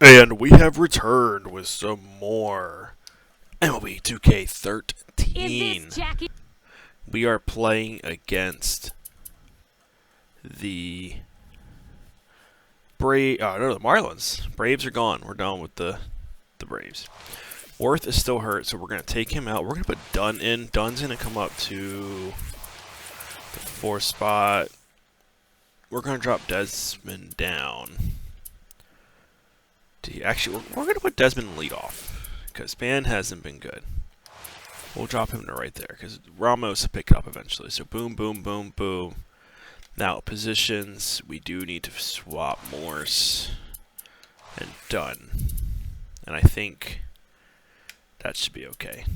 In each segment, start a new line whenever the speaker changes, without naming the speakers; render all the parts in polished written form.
And we have returned with some more MLB 2K13. We are playing against the the Marlins. Braves are gone. We're done with the Braves. Worth is still hurt, so we're going to take him out. We're going to put Dunn in. Dunn's going to come up to the 4th spot. We're going to drop Desmond down. Actually, we're going to put Desmond in leadoff because Span hasn't been good. We'll drop him to right there because Ramos will pick it up eventually. So boom, boom, boom, boom. Now positions, we do need to swap Morse and Dunn, and I think that should be okay.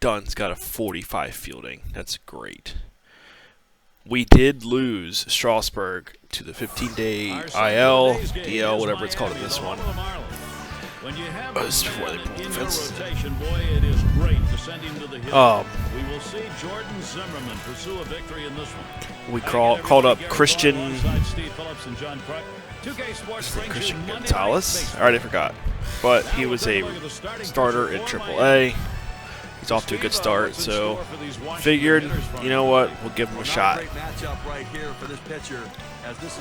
Dunn's got a 45 fielding. That's great. We did lose Strasburg to the 15-day IL, DL, whatever it's called in this one. This is before they pulled the fence. We called up Christian Gonzalez. I already forgot, but he was a starter in AAA. He's off to a good start, so figured, you know what, we'll give him a shot.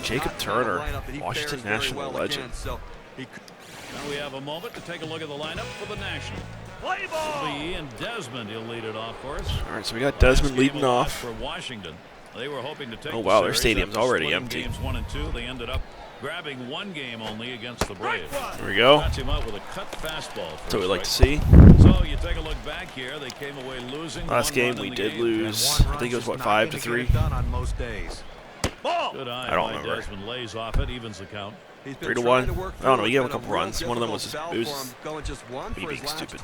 Jacob Turner, Washington National legend.
Now we have a moment to take a look at the lineup for the National. Play ball! And Desmond, he'll lead it off for us.
All right, so we got Desmond leading off.
For Washington. They were hoping to take
oh wow, their stadium's already empty.
Games 1 and 2. They ended up grabbing one game only against the Braves.
There we go.
That's him out with a cut fastball.
That's what we like to see.
So you take a look back here. They came away losing.
Last game we did lose. I think it was what, 5-3.
Good eye.
I don't remember.
Desmond lays off it, evens the count.
3-1. I don't know. He gave him a couple runs. One of them was just me being stupid.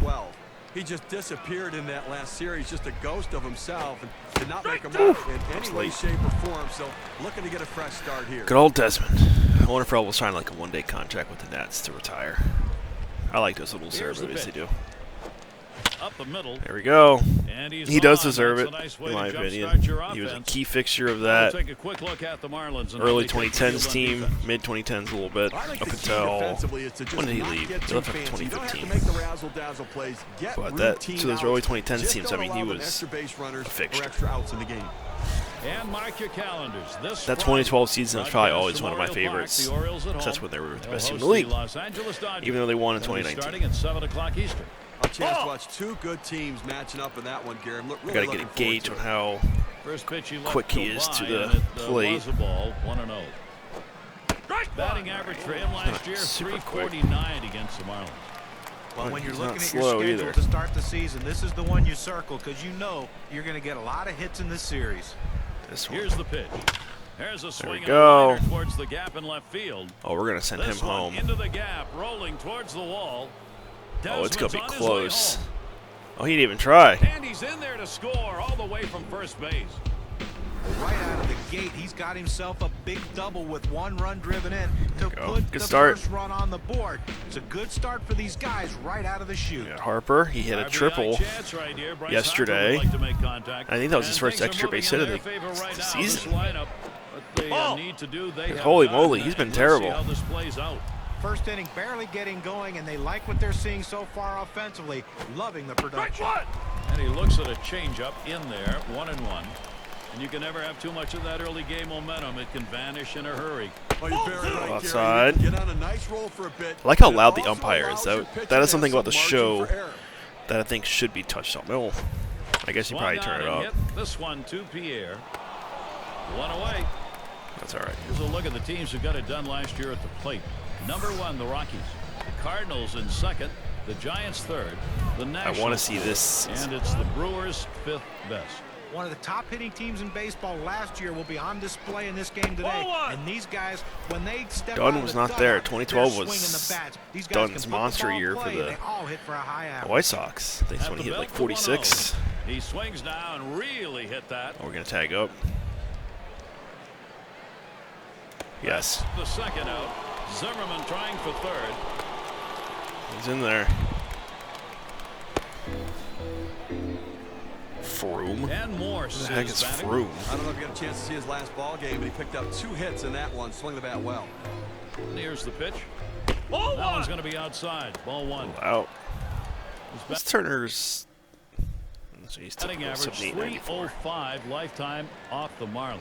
He just disappeared in that last series, just a ghost of himself, and did not make a move in any way, shape, or form. So looking to get a fresh start here.
Good old Desmond. I wonder if Earl will sign like a one-day contract with the Nets to retire. I like those little surveys they do.
Up the middle.
There we go. He does deserve it,
nice
in my opinion. He was a key fixture of that early 2010s team, mid-2010s a little bit, up until, when did he leave? He left after 2015. But that, to those early 2010s teams, I mean, he was a fixture.
And mark your calendars.
That 2012 season was probably always one of my favorites, because that's when they were the best team in the league, even though they won in 2019.
Starting at 7 o'clock Eastern.
A chance to watch two good teams matching up in that one, Gary.
I gotta get a gauge on how quick he is to the plate.
Batting average for him last year, 349 against the Marlins.
Well, when you're looking at your schedule to start the season, this is the one you circle because you know you're going to get a lot of hits in this series.
Here's the pitch. There's a swing towards the gap in left field.
Oh, we're gonna send him home.
Into the gap, rolling towards the wall.
Oh, it's going to be close. Oh, he didn't even try.
And he's in there to score all the way from first base.
Right out of the gate, he's got himself a big double with 1 run driven in to put the first run on the board. It's a good start for these guys right out of the chute.
Yeah, Harper, he hit a triple yesterday. I think that was his first extra base hit of the season. Holy moly, he's been terrible.
First inning barely getting going, and they like what they're seeing so far offensively. Loving the production.
And he looks at a changeup in there, 1-1. And you can never have too much of that early game momentum. It can vanish in a hurry.
Outside. I like how loud the umpire is. That is something about the show that I think should be touched on. Oh, I guess you probably turn it up.
This one to Pierre. 1 away.
That's all right.
Here's a look at the teams who got it done last year at the plate. Number 1, the Rockies. The Cardinals in 2nd. The Giants 3rd. The Nationals.
I want to see this.
And it's the Brewers 5th best.
One of the top hitting teams in baseball last year will be on display in this game today. And these guys, when they step
Dunn
out
was
of
not
the
there.
dugout,
2012 was Dunn's monster year for the White Sox. I think that's when he hit like 46.
He swings now and really hit that.
Oh, we're going to tag up. Yes.
The second out. Zimmerman trying for 3rd.
He's in there. Froome?
And Morse
What the heck is Froome?
I don't know if you got a chance to see his last ball game, but he picked up 2 hits in that one. Swung the bat well.
Here's the pitch. That one's going to be outside. Ball 1.
Out. This Turner's. He's
Batting average 305 lifetime off the Marlins.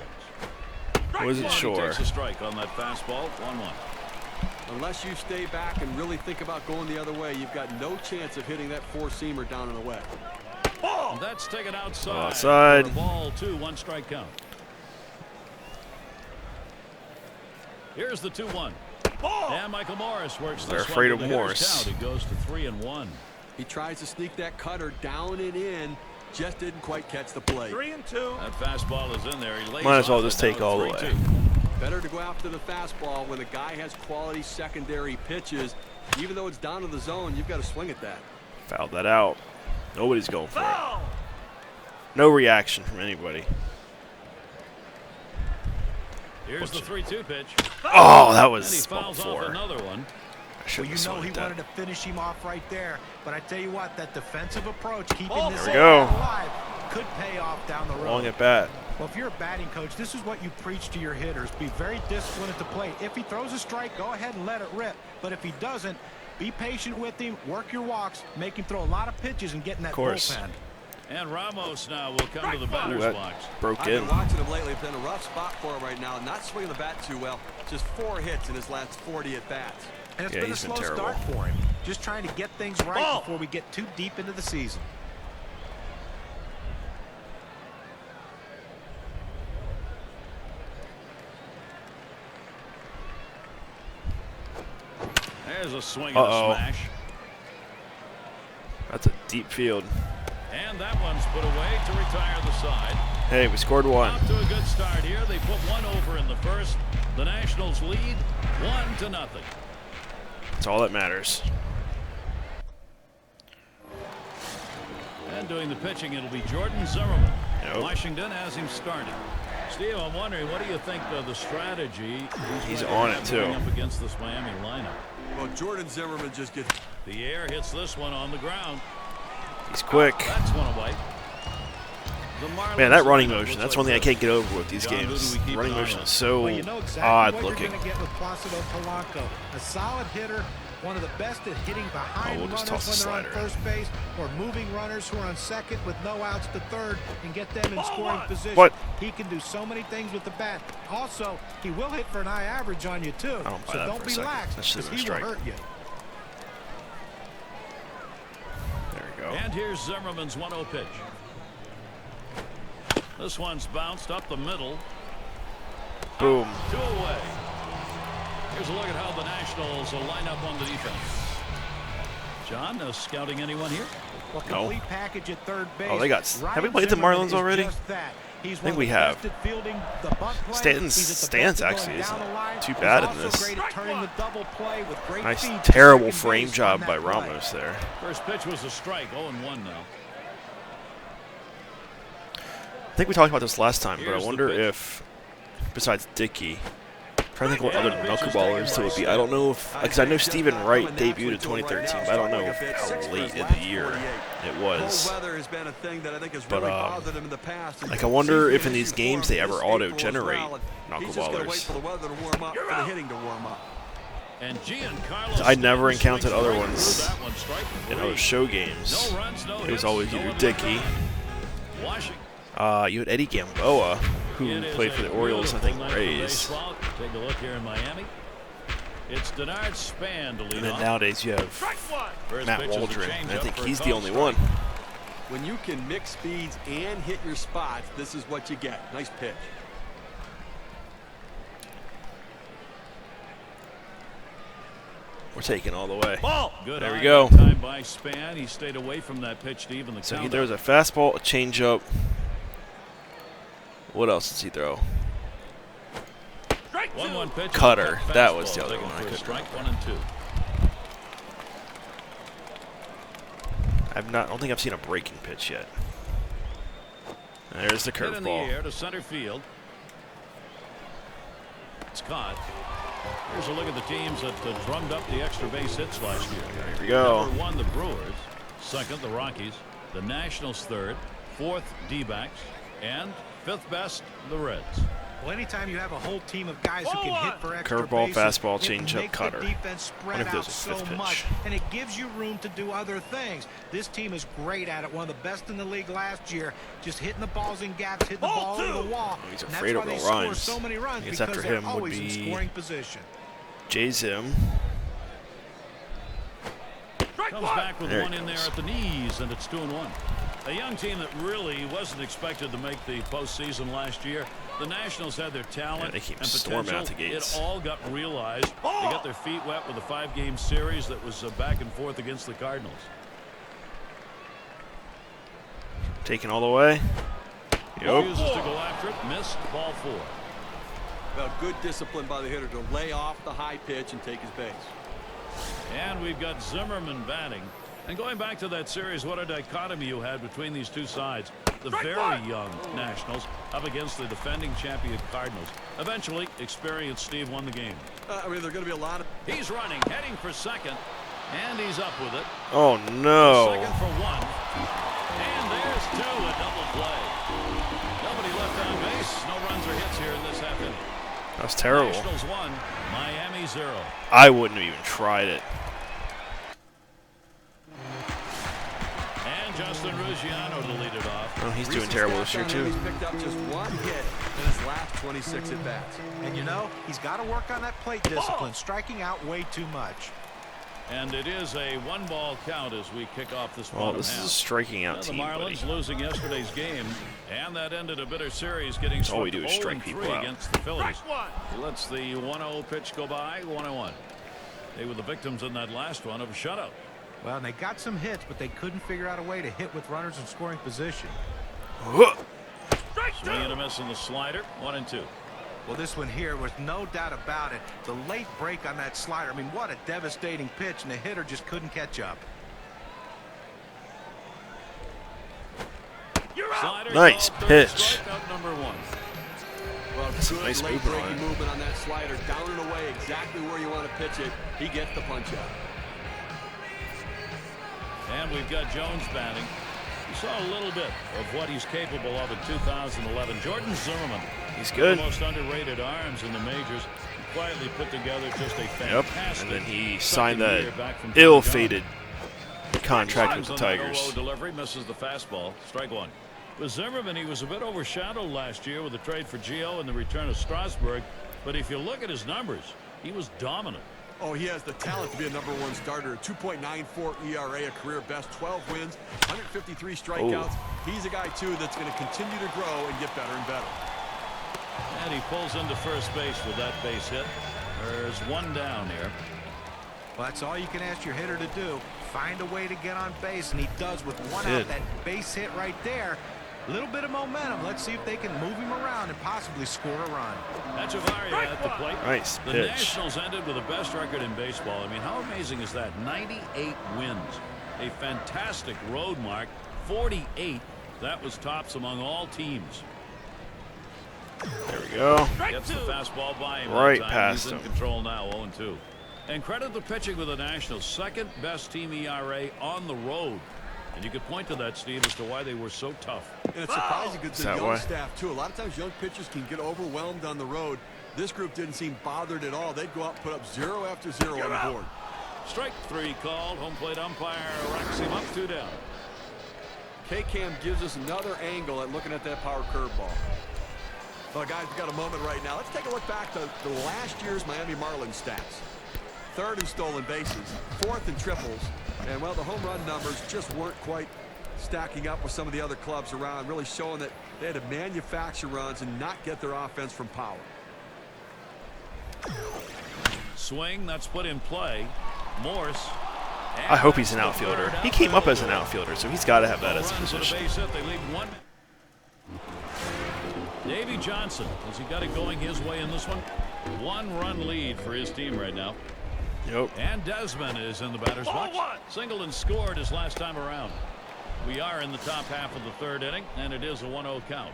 Wasn't sure.
He takes a strike on that fastball. 1-1.
Unless you stay back and really think about going the other way, you've got no chance of hitting that 4-seamer down and away.
And that's taken outside.
Outside.
For ball 2, 1 strike count. Here's the 2-1. And Michael Morris works.
They're
this
afraid
one
of
to the hitter's
Morris.
count. He goes to 3-1.
He tries to sneak that cutter down and in, just didn't quite catch the plate.
3-2. That fastball is in there. He lays
Might as well
off
just
it
take
down
all the
3-2.
way.
Better to go after the fastball when a guy has quality secondary pitches. Even though it's down to the zone, you've got to swing at that.
Fouled that out. Nobody's going for it. No reaction from anybody.
Here's the 3-2 pitch.
Oh, that
And he
was
fouls off
4.
another one.
I should have
He
swung at that.
wanted to finish him off right there. But I tell you what, that defensive approach, keeping this
There we go.
alive, could pay off down the road.
Long at bat.
Well, if you're a batting coach, this is what you preach to your hitters. Be very disciplined at the plate. If he throws a strike, go ahead and let it rip. But if he doesn't, be patient with him, work your walks, make him throw a lot of pitches and get in that bullpen.
And Ramos now will come to the batter's
that
box.
broke
I've
in.
been watching him lately. It's been a rough spot for him right now. Not swinging the bat too well. Just 4 hits in his last 40 at-bats.
And it's
Yeah,
been a
he's been
slow
terrible.
start for him. Just trying to get things right before we get too deep into the season.
There's a swing and a smash.
That's a deep field.
And that one's put away to retire the side.
Hey, we scored 1.
Off to a good start here. They put 1 over in the first. The Nationals lead 1-0.
That's all that matters.
And doing the pitching, it'll be Jordan Zimmerman.
Nope.
Washington has him starting. Steve, I'm wondering, what do you think of the strategy?
He's on it, too.
Up against this Miami lineup.
Well, Jordan Zimmerman just gets...
The air hits this one on the ground.
He's quick.
That's one away.
Man, that running motion, that's one thing I can't get over with these games. Running motion is so
Well, you know exactly
odd
what
looking.
You're going to get with Placido Polanco. A solid hitter, one of the best at hitting behind
we'll just
runners
toss the
when they're on
slider.
first base, or moving runners who are on second with no outs to third and get them in scoring position.
What?
He can do so many things with the bat. Also, he will hit for an eye average on you too.
I don't buy
So
that
don't
for a
be
second.
lax
That should
because
have been a
he will
strike.
hurt you.
There we go.
And here's Zimmerman's 1-0 pitch. This one's bounced up the middle.
Boom.
2 away. Here's a look at how the Nationals will line up on the defense. John, scouting anyone here?
Well, complete package at third base.
Oh, they got. Have we
Ryan
played the
Zimmerman
Marlins
is
already?
just that. He's
I think
one
we
of the
have.
best at fielding the bunt play.
Stanton's
He's at the
stance
best at
actually
going
isn't
down the line.
too
He's
bad in
also
this.
great at turning the double play with great
Nice
feet to
terrible
second
frame
base
job
on
by
that play.
Ramos there.
First pitch was a strike. 0-1 now.
I think we talked about this last time, but I
Here's the
wonder
pitch.
if, besides Dickey, I'm trying to think what other knuckleballers there would be. I don't know if, because I know Stephen Wright debuted in 2013, but I don't know how late in the year it was.
Cold weather has been a thing that I think has
But,
really bothered him in the past.
like, I wonder if in these games they ever auto-generate
He's just going to wait
knuckleballers.
for the weather to warm up, for the hitting to warm up.
And Giancarlo
I never
Stanton
encountered
swings
other
right
ones
through that one, strike
in
3.
other show games.
No runs, no
It was
hits,
always
no
either
one
Dickey.
Washington.
You had Eddie Gamboa, who
It is
played for
a
the Orioles, I
beautiful
think,
night for
Rays.
baseball. Take a look here in Miami. It's Denard Span to lead
And then
off.
nowadays you have
First
Matt
pitch is a
Waldron, and I
changeup
think
for a
he's the
called
only
strike.
one.
When you can mix speeds and hit your spots, this is what you get. Nice pitch.
We're taking all the way.
Good
There we
eye
go.
that time by Span. He stayed away from that pitch to even the
So he
count.
throws a fastball, a changeup. What else does he throw?
1-1 pitch.
Cutter.
Fastball
that was the other
taken
one I
for a
couldn't
strike,
remember.
1 and 2.
I don't think I've seen a breaking pitch yet. There's the
Hit in the
curveball.
air to center field. It's caught. Here's a look at the teams that drummed up the extra base hits last year.
Here we go.
Number 1, the Brewers. Second, the Rockies. The Nationals third. fourth D-backs, and fifth best the Reds.
Well, anytime you have a whole team of guys who can hit for extra
Curveball,
bases,
fastball,
it
changeup,
makes
cutter.
the defense spread
What if there's
out
a
so
fifth
much,
pitch?
and it gives you room to do other things. This team is great at it. One of the best in the league last year, just hitting the balls in gaps, hitting the ball over the wall.
Oh, he's
And
afraid
that's
of
why they
Will
score
Rhymes.
so many runs
I guess
because
after
they're
him would
always in
be
scoring position.
J-Zim.
Comes back with one in there at the knees, and it's 2-1. A young team that really wasn't expected to make the postseason last year. The Nationals had their talent
they keep
and
storming
potential.
out the gates.
It all got realized. They got their feet wet with a 5-game series that was back and forth against the Cardinals.
Taken all the way.
Refuses to go after it. Missed ball 4.
Well, good discipline by the hitter to lay off the high pitch and take his base.
And we've got Zimmerman batting. And going back to that series, what a dichotomy you had between these two sides. The very young Nationals up against the defending champion Cardinals. Eventually, experienced Steve won the game.
I mean, there are going to be a lot of...
He's running, heading for second, and he's up with it.
Oh, no.
Second for 1. And there's 2, a double play. Nobody left on base. No runs or hits here in this half inning.
That was terrible.
Nationals 1, Miami 0.
I wouldn't have even tried it.
And Justin Verlander to lead it off.
Oh, he's doing terrible this year, too.
He's picked up just 1 hit in his last 26 at-bats.
And you know, he's got to work on that plate discipline, striking out way too much.
And it is a 1-ball count as we kick off this
Well,
bottom
this
half.
is a striking out
The
team, buddy.
Marlins losing yesterday's game, and that ended a bitter series, getting
all we
swept
do is strike people
0-3
out.
against the Phillies. He lets the 1-0 pitch go by, 1-1. They were the victims in that last one of a shutout.
Well, and they got some hits, but they couldn't figure out a way to hit with runners in scoring position.
Swing and a miss on the slider, 1-2.
Well, this one here was no doubt about it. The late break on that slider. I mean, what a devastating pitch, and the hitter just couldn't catch up.
Slider
Nice
called,
pitch.
strikeout number 1.
Well,
That's a
good
nice
late
movement on
breaking
it.
movement on that slider. Down and away, exactly where you want to pitch it. He gets the punch out.
And we've got Jones batting. We saw a little bit of what he's capable of in 2011. Jordan Zimmerman.
He's
One of
good.
the most underrated arms in the majors. He quietly put together just a
Yep.
fantastic.
And then he
second
signed that
year back from
ill-fated contract with
Swings
the
on that
Tigers.
low delivery, misses the fastball. Strike 1. With Zimmerman, he was a bit overshadowed last year with the trade for Gio and the return of Strasburg. But if you look at his numbers, he was dominant.
Oh, he has the talent to be a #1 starter. 2.94 ERA, a career best, 12 wins, 153 strikeouts. He's a guy, too, that's going to continue to grow and get better and better.
And he pulls into first base with that base hit. There's 1 down here.
Well, that's all you can ask your hitter to do. Find a way to get on base, and he does with 1
That's
out.
it.
That base hit right there. Little bit of momentum. Let's see if they can move him around and possibly score a run.
Echevarria at the plate.
Nice
The
pitch.
Nationals ended with the best record in baseball. I mean, how amazing is that? 98 wins. A fantastic road mark. 48. That was tops among all teams.
There we go.
Gets the fastball by him.
Right
that time.
past
He's in
him.
control now, 0-2. And credit the pitching with the Nationals. Second best team ERA on the road. And you could point to that, Steve, as to why they were so tough.
And it's surprising because
Is
the
that
young
why?
staff, too. A lot of times young pitchers can get overwhelmed on the road. This group didn't seem bothered at all. They'd go out and put up 0 after 0 on the board.
Strike 3 called. Home plate umpire racks him up, 2 down.
K-Cam gives us another angle at looking at that power curveball. Well, guys, we've got a moment right now. Let's take a look back to the last year's Miami Marlins stats. 3rd in stolen bases, 4th in triples, and, well, the home run numbers just weren't quite stacking up with some of the other clubs around, really showing that they had to manufacture runs and not get their offense from power.
Swing, that's put in play. Morse.
I hope he's an outfielder. He came up as an outfielder, so he's got to have that as a
Runs and
position.
base hit. They lead 1. Davey Johnson, has he got it going his way in this one? 1-run lead for his team right now.
Yep.
And Desmond is in the batter's box. Singled and scored his last time around. We are in the top half of the 3rd inning, and it is a 1-0 count.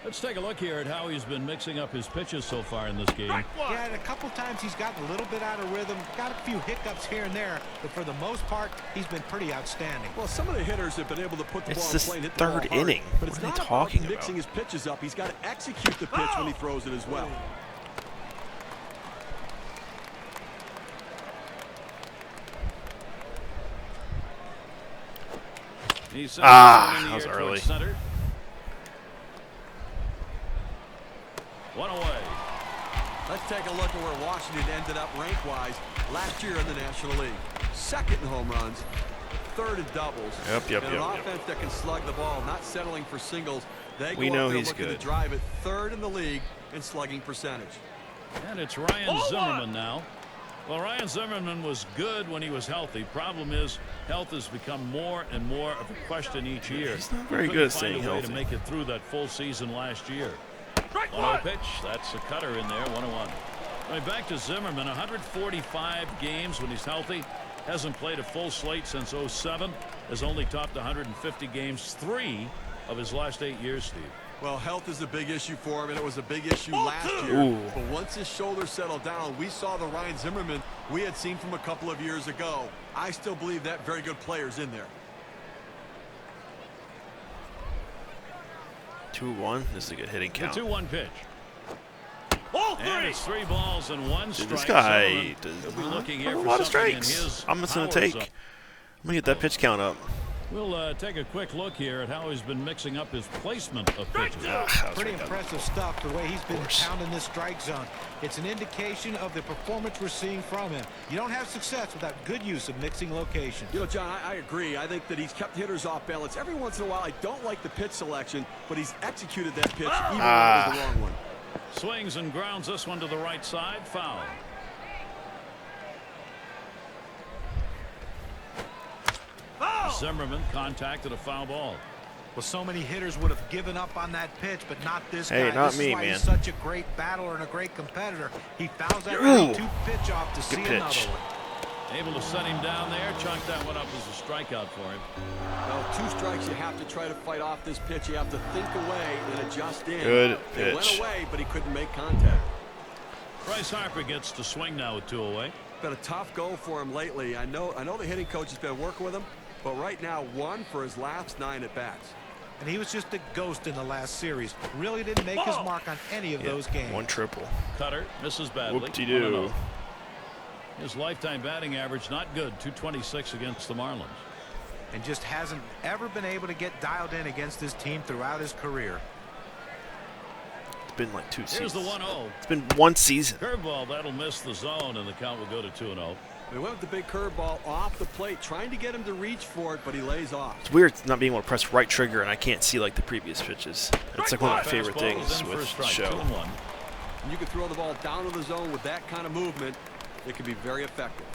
Let's take a look here at how he's been mixing up his pitches so far in this game.
Yeah, and a couple times he's gotten a little bit out of rhythm, got a few hiccups here and there, but for the most part, he's been pretty outstanding.
Well, some of the hitters have been able to put the ball in play and hit the ball
Third
hard,
inning.
but it's
What are
not
they
about
talking about?
mixing his pitches up. He's got to execute the pitch when he throws it as well.
That was early.
Center. One away.
Let's take a look at where Washington ended up rank-wise last year in the National League. Second in home runs, third in doubles.
Yep.
And an offense that can slug the ball, not settling for singles.
We know he's
looking
good.
to drive it third in the league in slugging percentage.
And it's Ryan Zimmerman now. Well, Ryan Zimmerman was good when he was healthy. Problem is, health has become more and more of a question each year.
He's not very
He
good at
couldn't
staying
find a way
healthy.
to make it through that full season last year. 1-0 pitch. That's a cutter in there. 1-1. Right, back to Zimmerman. 145 games when he's healthy. Hasn't played a full slate since 07. Has only topped 150 games 3 of his last 8 years, Steve.
Well, health is a big issue for him, and it was a big issue last year.
Ooh.
But once his shoulder settled down, we saw the Ryan Zimmerman we had seen from a couple of years ago. I still believe that very good player's in there.
2-1. This is a good hitting
The
count.
2-1 pitch. And it's 3 balls and 1 strike.
Dude, this guy
Zimmerman
does
will be looking here
not have a
for
lot of
something in
strikes.
his
I'm missing a
power
take.
zone.
I'm gonna get that pitch count up.
We'll take a quick look here at how he's been mixing up his placement of pitches.
Pretty impressive stuff, the way he's been pounding this strike zone. It's an indication of the performance we're seeing from him. You don't have success without good use of mixing locations.
You know, John, I agree. I think that he's kept hitters off balance. Every once in a while, I don't like the pitch selection, but he's executed that pitch even when it was the wrong one.
Swings and grounds this one to the right side. Foul. Zimmerman contacted a foul ball.
Well, so many hitters would have given up on that pitch, but not this guy.
Hey, not
this
me,
is why
man.
he's such a great battler and a great competitor. He fouls that
Ooh.
2-pitch off to see
pitch.
another one.
Able to set him down there. Chunk that one up as a strikeout for him.
Well, 2 strikes, you have to try to fight off this pitch. You have to think away and adjust in.
Good
It went
pitch.
away, but he couldn't make contact.
Bryce Harper gets to swing now with 2 away.
Been a tough go for him lately. I know the hitting coach has been working with him, but right now 1 for his last 9 at bats.
And he was just a ghost in the last series. Really didn't make his mark on any of those games.
1 triple.
Cutter misses badly.
Whoop-de-doo.
1-0. His lifetime batting average not good. .226 against the Marlins.
And just hasn't ever been able to get dialed in against this team throughout his career.
It's been like 2
Here's
seasons.
the 1-0.
It's been 1 season.
Curveball, that'll miss the zone, and the count will go to 2-0.
They went with the big curveball off the plate, trying to get him to reach for it, but he lays off.
It's weird not being able to press right trigger and I can't see like the previous pitches. It's like one of my favorite
Fastball
things
is in for a
with the
strike,
show.
2-1.
And you can throw the ball down to the zone with that kind of movement. It can be very effective.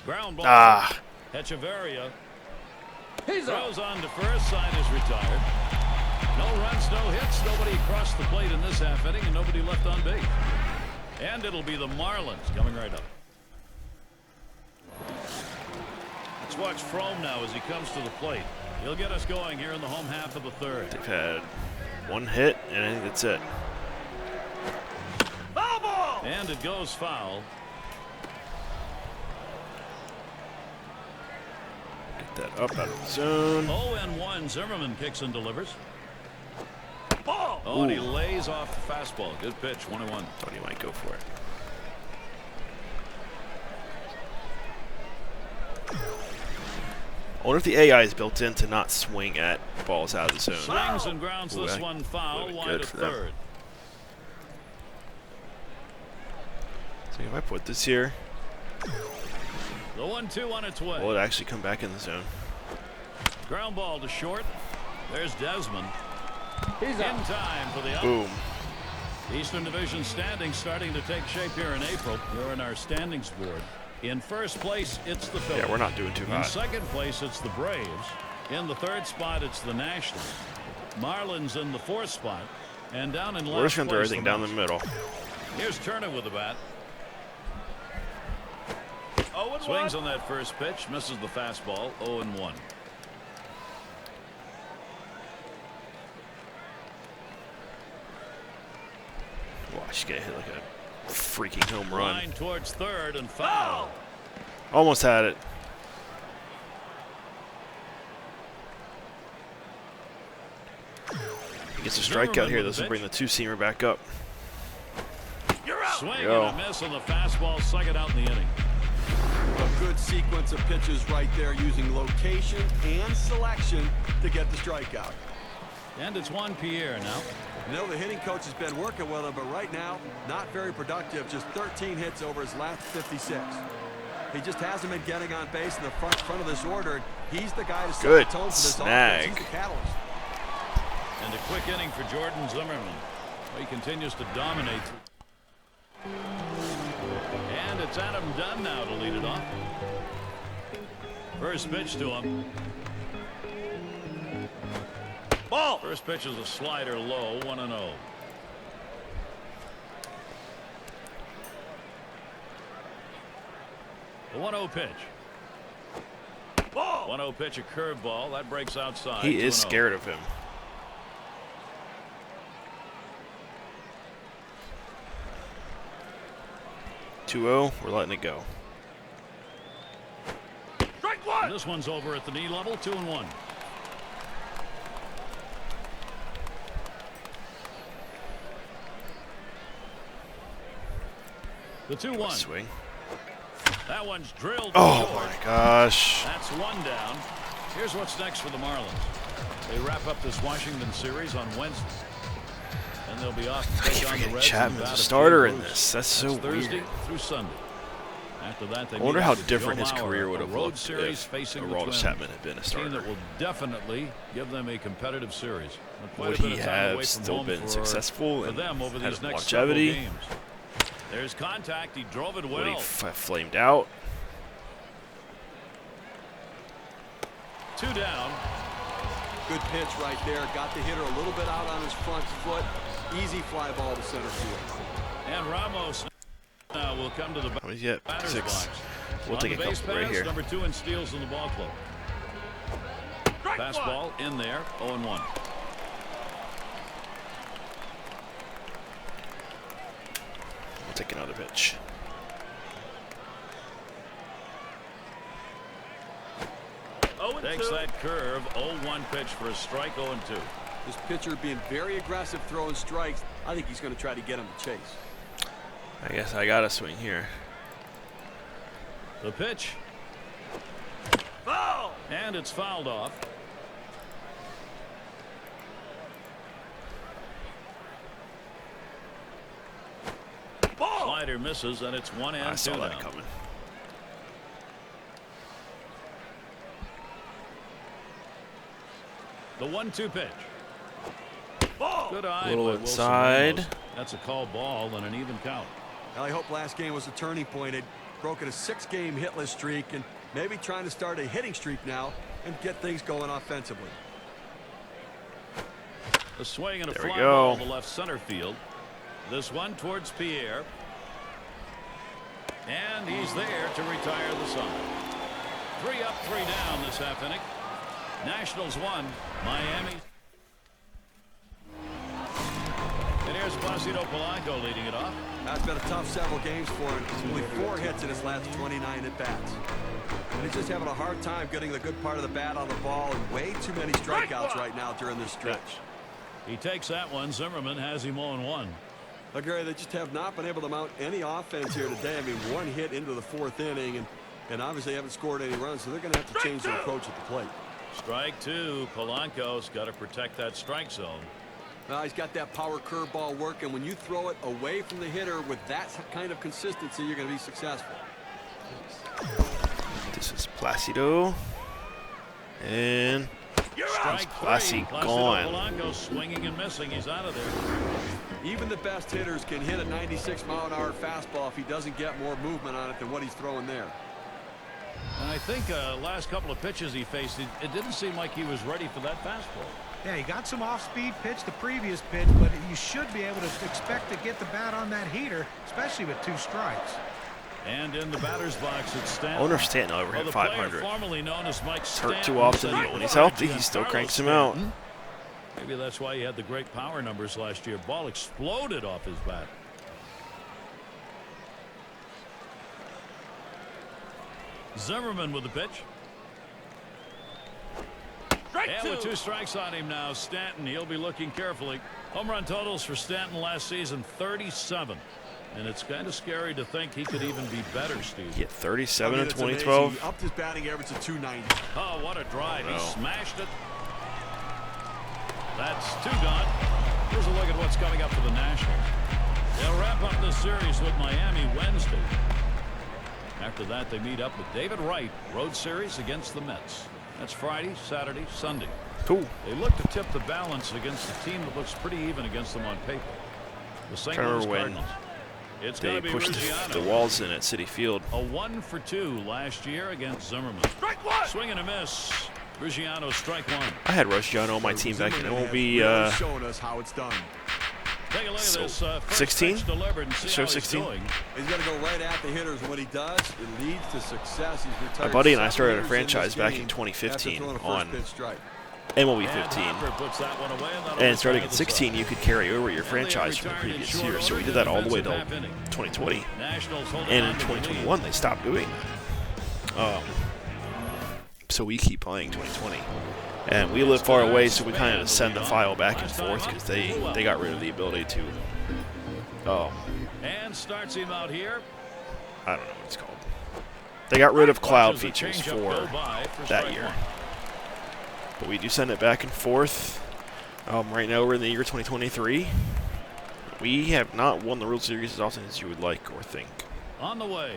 Ground ball.
Ah.
Echeverria throws on to first. Side is retired. No runs, no hits. Nobody across the plate in this half inning, and nobody left on base. And it'll be the Marlins coming right up. Let's watch Frome now as he comes to the plate. He'll get us going here in the home half of the third.
They've had 1 hit and I think that's it.
Foul ball! And it goes foul.
Get that up out of the zone.
0-1. Zimmerman kicks and delivers. Oh, and he
Ooh.
lays off the fastball. Good pitch. 1-1.
Thought he might go for it. I wonder if the AI is built in to not swing at balls out of the zone.
Swings and grounds
Ooh,
this
that
one foul.
would've been
Wide
good
of
for them.
third.
So if I put this here,
The 1-2 on its way.
will it actually come back in the zone?
Ground ball to short. There's Desmond. He's in time for the out.
Boom.
Eastern Division standings starting to take shape here in April. We're in our standings board. In first place, it's the Phillips.
Yeah, we're not doing too
In
hot.
second place, it's the Braves. In the third spot, it's the Nationals. Marlins in the 4th spot. And down in last
We're just going to throw
place,
everything down the
Mets.
middle.
Here's Turner with the bat. Swings on that first pitch. Misses the fastball. 0-1.
She's gonna hit like a freaking home run.
Line towards third and foul.
Almost had it. He gets a strikeout here. This will bring the two-seamer back up.
Swing and a miss on the fastball, second out in the inning.
A good sequence of pitches right there, using location and selection to get the strikeout.
And it's Juan Pierre now.
You know, the hitting coach has been working with him, but right now, not very productive. Just 13 hits over his last 56. He just hasn't been getting on base in the front of this order. He's the guy to set the tone for this offense. He's the catalyst.
And a quick inning for Jordan Zimmerman. He continues to dominate. And it's Adam Dunn now to lead it off. First pitch to him. Ball. First pitch is a slider low, 1-0. The 1-0 pitch. Ball. 1-0 pitch, a curveball that breaks outside.
He is scared of him. We're letting it go.
Strike one. This one's over at the knee level, 2-1. The 2-1
swing.
That one's drilled.
Oh my gosh.
That's one down. Here's what's next for the Marlins. They wrap up this Washington series on Wednesday. And they'll be off to take on the Reds.
Chapman's a starter in this. That's so
Thursday
weird.
through Sunday. After that, they
I wonder how different his career would have looked if Aroldis Chapman had been a starter.
That will definitely give them a competitive series.
Would he have still been successful and
them over
had
these next
longevity?
games. There's contact. He drove it well.
Would he flamed out?
2 down.
Good pitch right there. Got the hitter a little bit out on his front foot. Easy fly ball to center field.
And Ramos will come to the
How many yet?
batter's
6.
box.
We'll take a couple right here.
Number 2 in steals in the ball club. Fastball in there, 0-1.
We'll take another pitch.
Takes that curve, 0-1 pitch for a strike, 0-2.
This pitcher being very aggressive, throwing strikes. I think he's going to try to get him to chase.
I guess I got to swing here.
The pitch. Foul! And it's fouled off. Ball. Slider misses, and it's 1 and 2
I saw that
down.
coming.
The 1-2 pitch. Ball. Good eye.
Little
by Wilson
inside.
Ramos. That's a called ball and an even count.
Well, I hope last game was a turning point. It broken a 6-game hitless streak and maybe trying to start a hitting streak now and get things going offensively.
A swing and a
There we
fly
go.
ball to left center field. This one towards Pierre. And he's there to retire the side. 3 up, 3 down this half inning. Nationals 1, Miami. And here's Placido Polanco leading it off.
That's been a tough several games for him. Only 4 hits in his last 29 at-bats. And he's just having a hard time getting the good part of the bat on the ball and way too many strikeouts right now during this stretch.
He takes that one. Zimmerman has him 0-1.
Well, Gary, they just have not been able to mount any offense here today. I mean, 1 hit into the 4th inning, and obviously haven't scored any runs, so they're going to have to change their approach at the plate.
Strike 2. Polanco's got to protect that strike zone.
He's got that power curveball working. When you throw it away from the hitter with that kind of consistency, you're going to be successful.
This is Placido. And
Strike 3.
Placido gone.
Polanco swinging and missing. He's out of there.
Even the best hitters can hit a 96-mile-an-hour fastball if he doesn't get more movement on it than what he's throwing there.
And I think last couple of pitches he faced, it didn't seem like he was ready for that fastball.
Yeah, he got some off-speed pitch the previous pitch, but you should be able to expect to get the bat on that heater, especially with 2 strikes.
And in the batter's box, it's Stanton.
I wonder if Stanton will ever hit
the
500.
player formerly known as Mike
Hurt
Stanton
too often,
said
but when he's healthy, he still cranks him out.
Maybe that's why he had the great power numbers last year. Ball exploded off his bat. Zimmerman with the pitch. And with 2 strikes on him now, Stanton, he'll be looking carefully. Home run totals for Stanton last season, 37. And it's kind of scary to think he could even be better, Steve.
He hit 37 in 2012.
He upped his batting average to 290.
Oh, what a drive. He smashed it. That's 2 gone. Here's a look at what's coming up for the Nationals. They'll wrap up this series with Miami Wednesday. After that, they meet up with David Wright, road series against the Mets. That's Friday, Saturday, Sunday.
Cool.
They look to tip the balance against a team that looks pretty even against them on paper. The St. Louis Cardinals. It's going to
They
be
pushed the walls in at City Field.
A 1-for-2 last year against Zimmerman. Strike 1. Swing and a miss. Ruggiano strike 1.
I had Ruggiano on my team back in MLB.
Showing us how it's done.
Take a look at this.
16?
Show
16?
He's going to go right at the hitters. When he does, it leads to success. He's retired.
My buddy and I started a
7
franchise back in 2015 on MLB 15. And starting at 16, you could carry over your franchise from the previous year. So we did that all the way to 2020. And in 2021, they stopped doing that. So we keep playing 2020. And we live far away, so we kind of send the file back and forth because they got rid of the ability to.
And starts him out here.
I don't know what it's called. They got rid of cloud features for that year. But we do send it back and forth. Right now we're in the year 2023. We have not won the World Series as often as you would like or think.
On the way.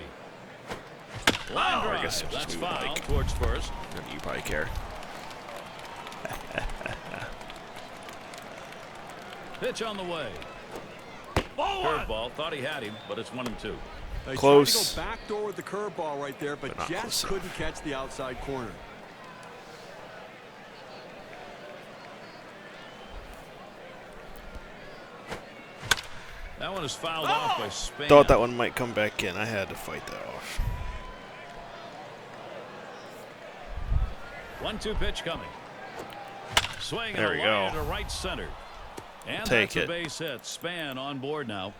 Line drive.
I guess it's
That's
we would
foul
like.
Towards first.
You probably care.
Pitch on the way. Curveball. Thought he had him, but it's 1-2.
Close.
Tried to go backdoor with the curveball right there, but just couldn't catch the outside corner.
That one is fouled off by Span.
Thought that one might come back in. I had to fight that off.
1-2 pitch coming. Swing
There
and
we
a line
go.
to right center. And
Take
that's
it.
a base hit. Span on board now.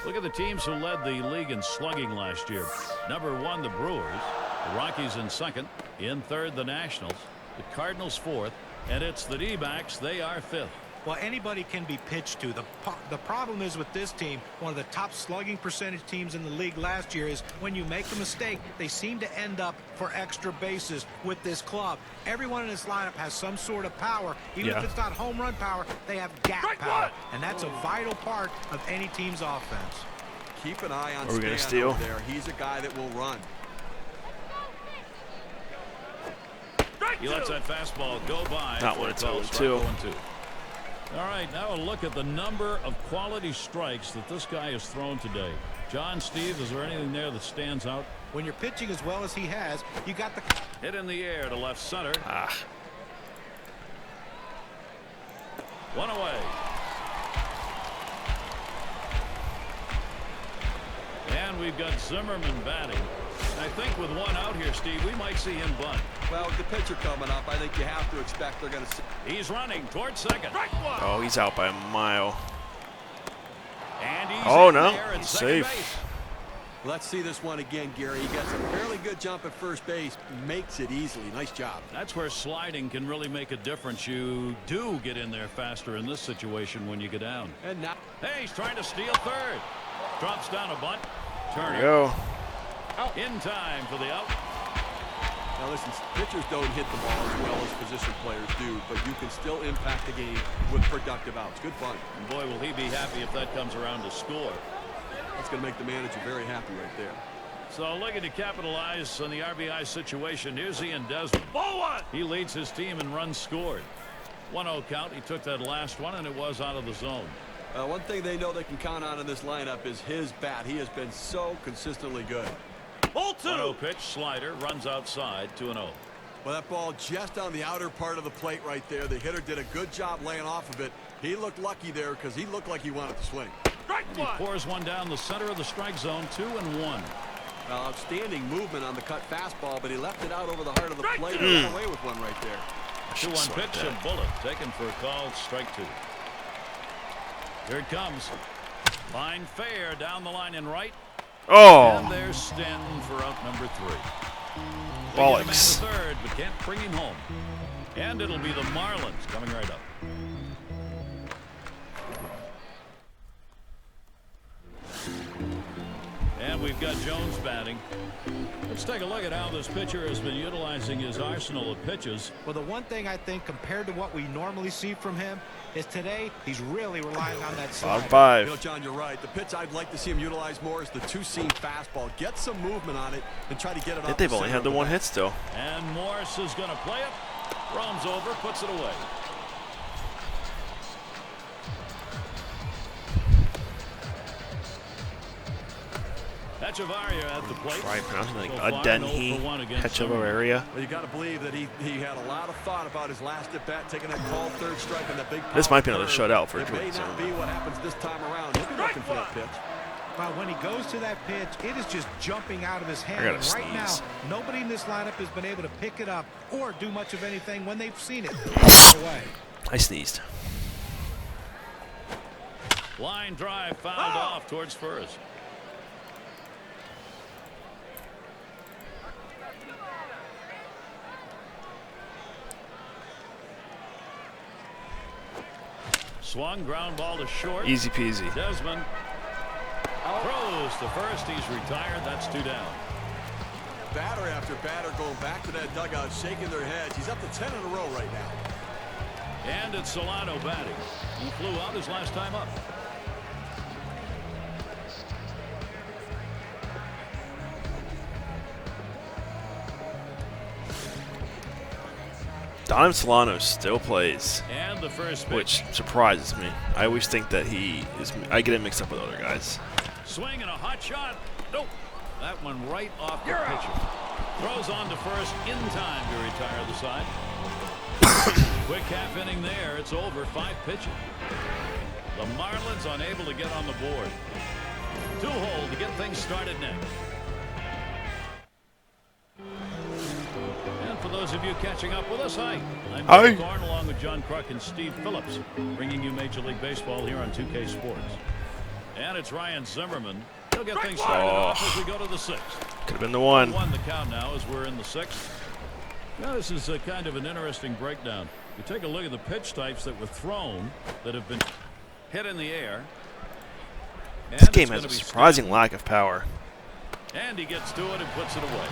Look at the teams who led the league in slugging last year. Number 1, the Brewers. The Rockies in second. In third, the Nationals. The Cardinals fourth. And it's the D-backs. They are fifth.
Well, anybody can be pitched to. The problem is with this team, one of the top slugging percentage teams in the league last year, is when you make a mistake, they seem to end up for extra bases with this club. Everyone in this lineup has some sort of power. Even if it's not home run power, they have gap power. And that's a vital part of any team's offense.
Keep an eye on
Are we gonna
Stan
steal?
over there. He's a guy that will run.
He lets that fastball go by.
Not
for
when
a
it's
call
0-2.
strike 1-2. All right, now a look at the number of quality strikes that this guy has thrown today. John, Steve, is there anything there that stands out?
When you're pitching as well as he has, you got the
Hit in the air to left center. One away. And we've got Zimmerman batting. I think with one out here, Steve, we might see him bunt.
Well, with the pitcher coming up, I think you have to expect they're going to.
He's running towards second.
Oh, he's out by a mile.
And he's
Oh,
in
no.
there at
He's
second
safe.
base.
Let's see this one again, Gary. He gets a fairly good jump at first base, makes it easily. Nice job.
That's where sliding can really make a difference. You do get in there faster in this situation when you get down.
And now,
Hey, he's trying to steal third. Drops down a bunt.
There
Turner
we go.
in time for the out.
now listen, pitchers don't hit the ball as well as position players do, but you can still impact the game with productive outs. Good bunt.
And boy, will he be happy if that comes around to score.
That's going to make the manager very happy right there.
So looking to capitalize on the RBI situation. Here's Ian Desmond. Ball one. He leads his team in runs scored. 1-0 count. He took that last one, and it was out of the zone.
One thing they know they can count on in this lineup is his bat. He has been so consistently good.
Ball 2. 1-0 pitch. Slider runs outside. 2-0.
Well, that ball just on the outer part of the plate right there. The hitter did a good job laying off of it. He looked lucky there because he looked like he wanted to swing.
He pours one down the center of the strike zone. 2-1.
Outstanding movement on the cut fastball, but he left it out over the heart of the plate and got away with one right there.
2-1 pitch, a bullet taken for a call. Strike 2. Here it comes. Line fair down the line in right.
Oh.
And there's Stanton for out number 3.
Bollocks.
Third, but can't bring him home. And it'll be the Marlins coming right up. And we've got Jones batting. Let's take a look at how this pitcher has been utilizing his arsenal of pitches.
Well, the one thing I think compared to what we normally see from him is today he's really relying on that slider.
5-5.
You know, John, you're right. The pitch I'd like to see him utilize more is the two-seam fastball. Get some movement on it and try to get it off.
They've only had the one hit still.
And Morris is going to play it. Roams over, puts it away. Echevarria at the plate.
Right, pronouncing like
So far,
Adenhi,
0 for 1 against
Echevarria.
Well, you got to believe that he had a lot of thought about his last at bat, taking that called third strike on that big.
This might be another shutout for
It may not be what happens this time around. He'll be looking for that pitch.
Well, when he goes to that pitch, it is just jumping out of his hand.
gotta
And right now,
sneeze.
nobody in this lineup has been able to pick it up or do much of anything when they've seen it away.
I sneezed.
Line drive fouled off towards first. Swung, ground ball to short.
Easy peasy.
Desmond throws to first. He's retired. That's 2 down.
Batter after batter going back to that dugout, shaking their heads. He's up to 10 in a row right now.
And it's Solano batting. He flew out his last time up.
Don Solano still plays,
And the first pitch.
which surprises me. I always think that he is. I get him mixed up with other guys.
Swing and a hot shot. Nope. That one right off the pitcher. Throws on to first in time to retire the side. Quick half inning there. It's over. 5 pitches. The Marlins unable to get on the board. 2-hole to get things started next. And for those of you catching up with us, hi. I'm Gary Thorne along with John Kruk and Steve Phillips, bringing you Major League Baseball here on 2K Sports. And it's Ryan Zimmerman. He'll get things started off as we go to the 6th.
Could have been the one.
1 the count now as we're in the 6th. Now this is a kind of an interesting breakdown. You take a look at the pitch types that were thrown that have been hit in the air. And
This game
it's
has a
gonna be
surprising lack of power.
and he gets to it and puts it away.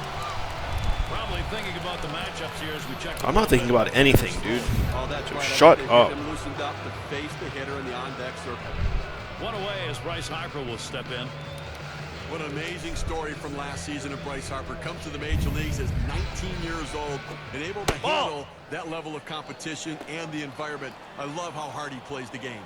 Probably thinking about the matchups here as we check.
I'm not thinking about anything, dude.
Oh, that's right.
Shut up.
Them loosened up to face the hitter in the on-deck circle.
1 away as Bryce Harper will step in.
What an amazing story from last season of Bryce Harper. Comes to the major leagues as 19 years old and able to handle that level of competition and the environment. I love how hard he plays the game.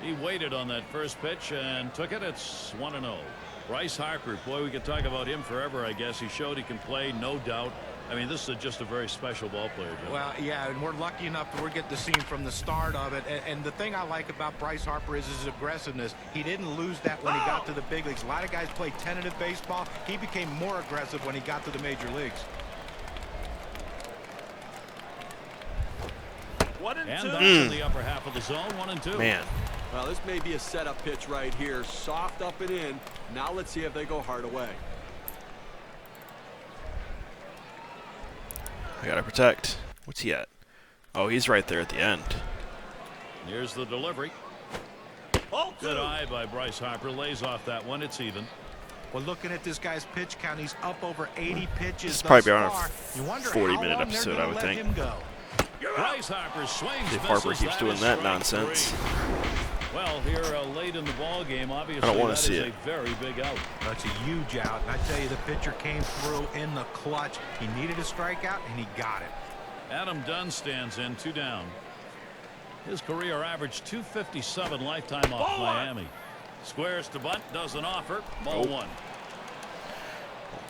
He waited on that first pitch and took it. It's 1-0. Bryce Harper, boy, we could talk about him forever, I guess. He showed he can play, no doubt. I mean, this is just a very special ball player, John.
Well, yeah, and we're lucky enough that we're getting to see him from the start of it. And the thing I like about Bryce Harper is his aggressiveness. He didn't lose that when he got to the big leagues. A lot of guys play tentative baseball. He became more aggressive when he got to the major leagues.
1 and 2. And that's in the upper half of the zone. 1 and 2.
Man.
Well, this may be a setup pitch right here. Soft up and in. Now let's see if they go hard away.
I gotta protect. What's he at? Oh, he's right there at the end.
Here's the delivery. Good eye by Bryce Harper. Lays off that one. It's even.
Well, looking at this guy's pitch count, he's up over 80 pitches.
This is probably
thus
on
far.
a
You wonder
40-minute
how long
episode,
they're
I
gonna
would
let
think.
him go.
Bryce Harper swings.
See if Harper
misses.
keeps doing
is
that
strike
nonsense.
3. Well, here late in the ball game, obviously
I don't want
that
to see
is
it.
a very big out.
That's a huge out. And I tell you, the pitcher came through in the clutch. He needed a strikeout, and he got it.
Adam Dunn stands in, 2 down. His career average 257 lifetime off Miami. Squares to bunt, doesn't offer. Ball 1.
Don't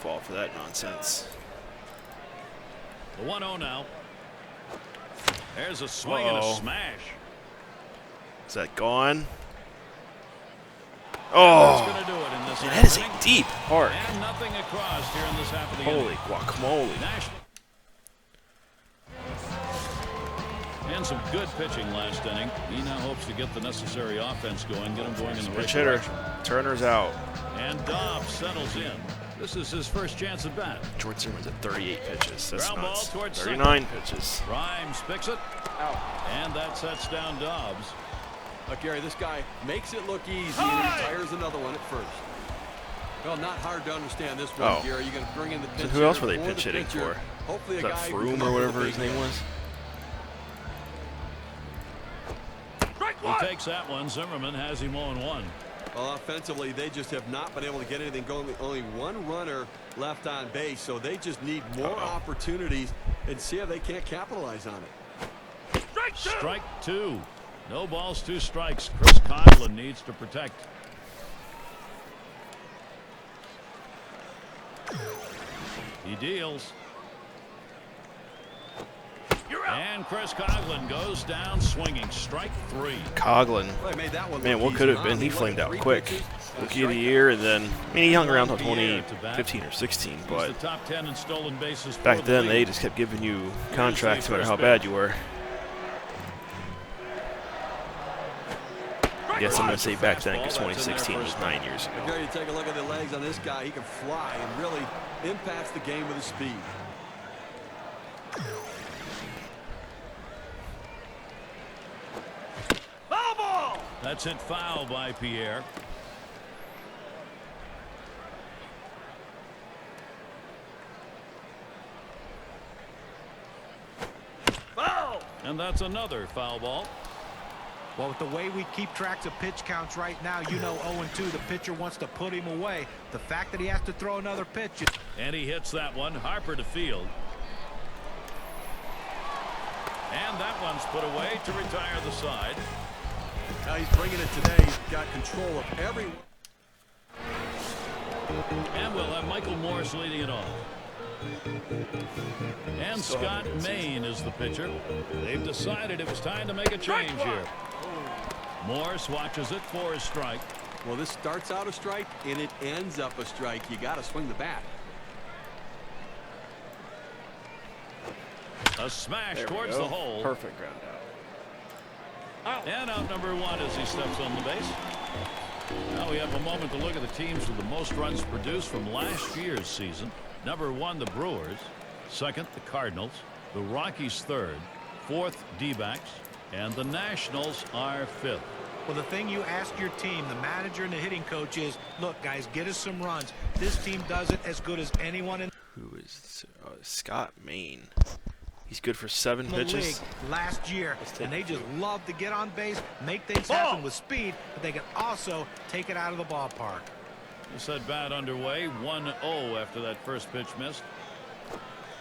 fall for that nonsense.
The 1-0 now. There's a swing and a smash.
Is that gone?
That's
Oh,
going to do it in this
man, that is a
inning.
deep park.
And nothing across here in this half of the
Holy
inning.
guacamole.
National. And some good pitching last inning. He now hopes to get the necessary offense going, get him going in the right
Pitch hitter.
direction.
Turner's out.
And Dobbs settles in. This is his first chance at bat.
George Zimmerman's at 38 pitches. That's
Ground ball
nuts.
towards
39 pitches.
Rhymes picks it.
Out.
And that sets down Dobbs.
Gary, this guy makes it look easy and he retires another one at first. Well, not hard to understand this one, Gary. You're going to bring in the pitcher.
So who else were they pitch hitting for?
Hopefully,
Is
a
that
guy
Froome or whatever his name was?
He takes that one. Zimmerman has him 0-1.
Well, offensively, they just have not been able to get anything going. Only one runner left on base, so they just need more opportunities and see if they can't capitalize on it.
Strike two. No balls, 2 strikes. Chris Coughlin needs to protect. He deals. And Chris Coughlin goes down swinging. Strike 3.
Coughlin.
Well, he made that one
Man,
look
what
easy,
could have
huh?
been? He
He
flamed
let
out
3
quick.
pitches,
Rookie of the year, and then, I mean, he hung around until
Pierre
2015 or 16,
He's
but
the top 10 in stolen bases.
back
for the
then
league.
they just kept giving you contracts no matter how
first
bad
pitch.
you were. I guess I'm going to say back then because 2016 was 9 years ago.
Gary, you take a look at the legs on this guy. He can fly and really impacts the game with his speed. Foul ball!
That's hit foul by Pierre.
Foul!
And that's another foul ball.
Well, with the way we keep tracks of pitch counts right now, you know 0-2, the pitcher wants to put him away. The fact that he has to throw another pitch.
And he hits that one. Harper to field. And that one's put away to retire the side.
Now he's bringing it today. He's got control of every.
And we'll have Michael Morse leading it off. And Scott Maine is the pitcher. They've decided it was time to make a change here. Morse watches it for a strike.
Well, this starts out a strike and it ends up a strike. You got to swing the bat.
A smash towards the hole.
Perfect ground out.
And out number 1 as he steps on the base. Now we have a moment to look at the teams with the most runs produced from last year's season. Number 1, the Brewers. 2nd, the Cardinals. The Rockies 3rd. 4th, D-backs. And the Nationals are 5th.
Well, the thing you ask your team, the manager and the hitting coach is, look, guys, get us some runs. This team does it as good as anyone in
Who is Scott Maine? He's good for 7
the
pitches.
league last year,
take
and they
it.
just love to get on base, make things happen with speed, but they can also take it out of the ballpark.
This at bat underway. 1-0 after that first pitch missed.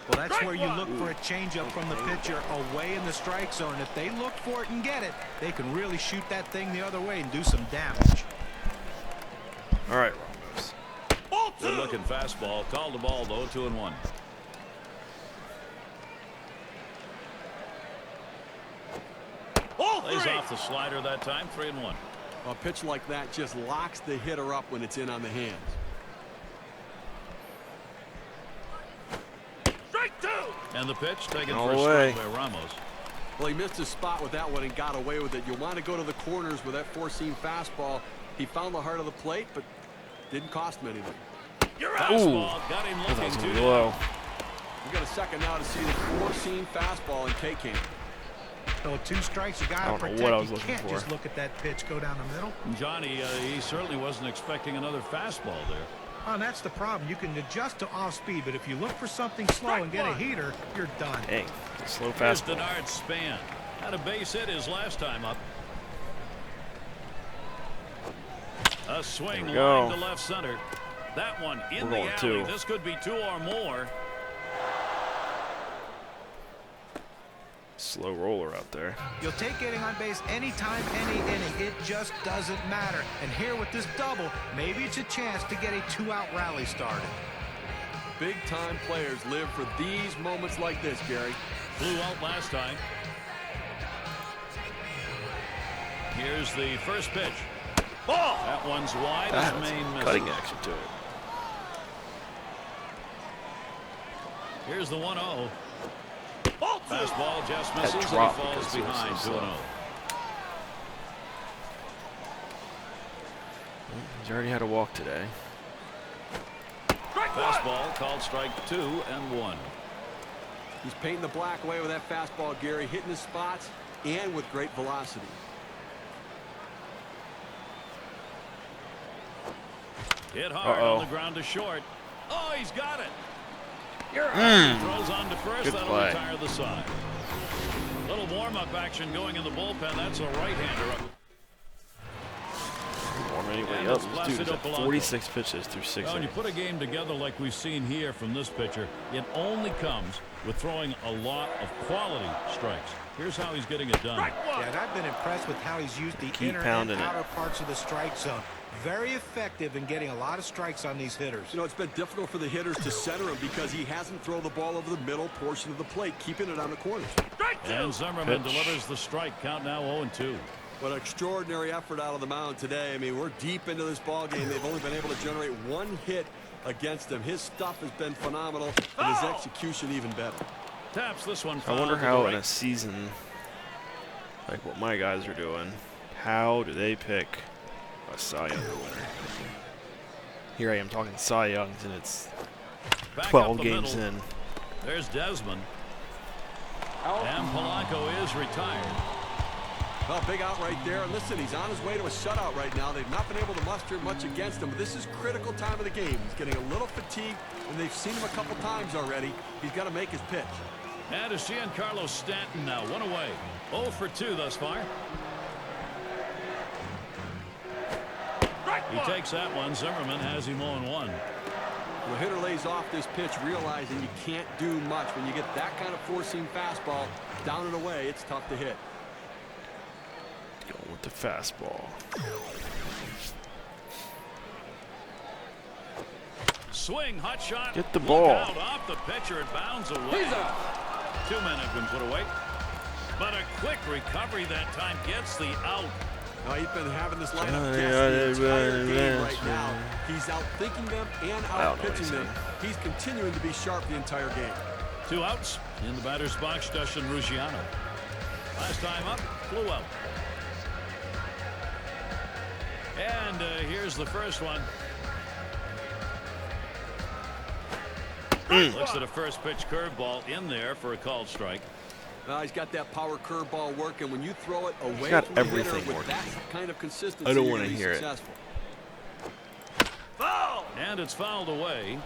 Well, that's where you look for a changeup from the pitcher away in the strike zone. If they look for it and get it, they can really shoot that thing the other way and do some damage.
All right, Ramos.
Good looking fastball. Called the ball though. 2-1. Lays off the slider that time. 3-1.
A pitch like that just locks the hitter up when it's in on the hands. Strike 2!
And the pitch taken
All
for a
the
strike
way.
by Ramos.
Well, he missed his spot with that one and got away with it. You want to go to the corners with that four-seam fastball. He found the heart of the plate, but didn't cost him anything.
Fastball got him
I thought it
looking
was
too
going to be low.
We got a second now to see the four-seam fastball in K-Camp.
So with 2 strikes, you got to
I don't know
protect.
what I was
You
looking
can't
for.
just look at that pitch go down the middle.
Johnny, he certainly wasn't expecting another fastball there.
Oh, and that's the problem. You can adjust to off speed, but if you look for something slow and get a heater, you're done.
Dang, slow
Here's
fastball.
Denard Span. Had a base hit his last time up. A swing
There we go.
line to left center. That one in
We're
the
going
alley.
2.
This could be 2 or more.
Slow roller out there.
You'll take getting on base anytime, any inning. It just doesn't matter. And here with this double, maybe it's a chance to get a 2-out rally started.
Big-time players live for these moments like this, Gary.
Blew out last time. Here's the first pitch.
Ball!
That one's wide
That
as
has
Maine misses.
cutting action to it.
Here's the 1-0.
Ball 2!
Fastball just misses and he
dropped
falls
because he was
behind
so
2-0.
slow. He's already had a walk today.
Fastball called strike 2-1.
He's painting the black away with that fastball, Gary, hitting his spots and with great velocity.
Hit hard on the ground to short. Oh, he's got it. He throws on to first.
Good
That'll
play.
retire the side. Little warm-up action going in the bullpen. That's a right-hander up.
Warm anybody
And
up.
it's
This dude's
Placido
at
Polanco.
46 pitches through 6
Well, when you
innings.
put a game together like we've seen here from this pitcher, it only comes with throwing a lot of quality strikes. Here's how he's getting it done.
Yeah, and I've been impressed with how he's used the
Keep
inner and
pounding it.
outer parts of the strike zone. Very effective in getting a lot of strikes on these hitters.
You know, it's been difficult for the hitters to center him because he hasn't thrown the ball over the middle portion of the plate, keeping it on the corners.
And Zimmerman
Pitch.
delivers the strike. Count now 0-2.
What an extraordinary effort out of the mound today. I mean, we're deep into this ball game. They've only been able to generate one hit against him. His stuff has been phenomenal, and his execution even better.
Taps this one.
I
foul
wonder
to the
how
right.
in a season like what my guys are doing, how do they pick a Cy Young winner? Here I am talking Cy Youngs, and it's
Back
12
up the
games
middle.
in.
There's Desmond. And Polanco is retired.
Well, big out right there. And listen, he's on his way to a shutout right now. They've not been able to muster much against him, but this is critical time of the game. He's getting a little fatigued, and they've seen him a couple times already. He's got to make his pitch.
And it's Giancarlo Stanton now, one away. 0 for 2 thus far. He takes that one. Zimmerman has him 0-1.
The hitter lays off this pitch, realizing you can't do much. When you get that kind of four-seam fastball down and away, it's tough to hit.
Going with the fastball.
Swing, hot shot.
Get the
Look
ball.
out, off the pitcher, it bounds away. 2 men have been put away. But a quick recovery that time gets the out.
He's been having this lineup guess the entire game right now. He's out thinking them and out pitching them. He's continuing to be sharp the entire game.
2 outs in the batter's box. Justin Verlander. Last time up, flew out. And here's the first one. Looks at a first pitch curveball in there for a called strike.
He's got that power curveball working. When you throw it away
got
from the hitter
everything
with
working.
that kind of consistency,
I don't
you're
wanna
gonna be
hear it.
successful.
And it's fouled away.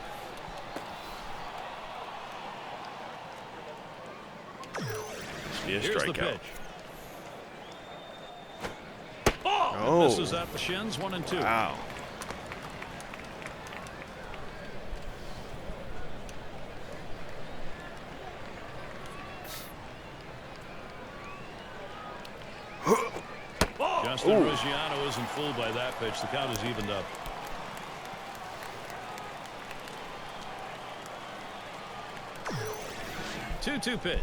Must be a
Here's the
strikeout.
pitch.
Oh,
This is at the shins, 1-2.
wow.
Justin Verlander isn't fooled by that pitch. The count is evened up. Two pitch.